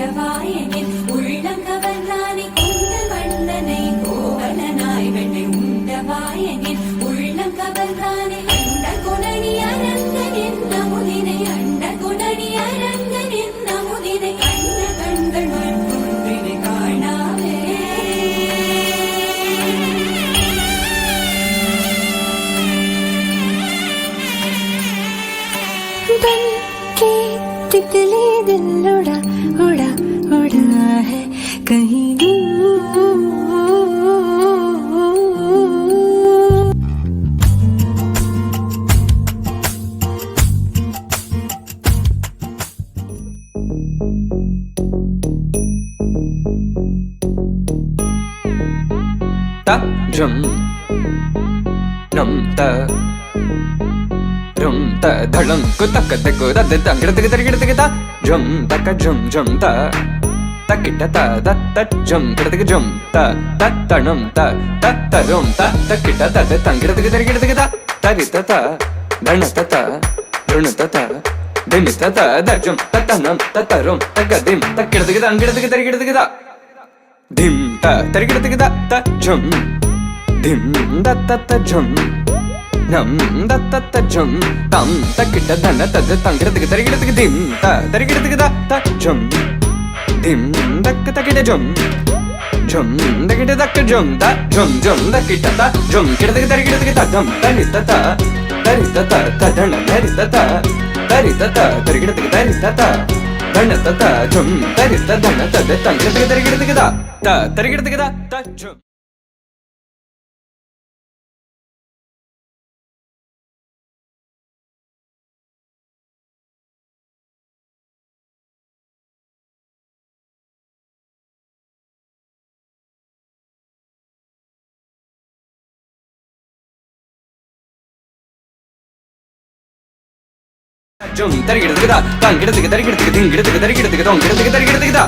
உண்டவாயனின் உள்ளம் கவர்ந்தானே கொண்ட வண்ணனை கோவலனாய் வெண்ணை உண்டவாயனின் உள்ளம் கவர்ந்தானே அண்ட குணனி அரங்கன் என்ன முதினை அண்ட குணனி அரங்கன் என்ன முதினை அண்ட கண்கள் மற்றொன்றினை காணாவே बन के तितली दिल उड़ा उड़ा उड़ा है कहीं दूर। Ta jum num ta rum ta dhalam ku tak te ku da de tang gidati gidati ta jum ta ka jum jum ta takita ta da ta jum gidati jum ta tanum ta rum ta takita ta de tang gidati gidati ta tarita ta dhanata ta runata ta dimita ta da jum ta tanum ta rum ta gadim takidati gidati ta dim ta tarigidati ta jum dim da ta jum nam da ta jum tam takita dana ta tangirati tarigidati dim ta tarigidati ta jum dim takita jum jum takita dak jum ta jum takita ta jum kirati tarigidati ta dam tarita ta dana tarita ta tarigidati tarita ta dana ta jum tarita dana ta tangirati tarigidati ta tarigidati ta jum jum tarigidati ta tangirati tarigidati dingirati tarigidati dongirati tarigidati ta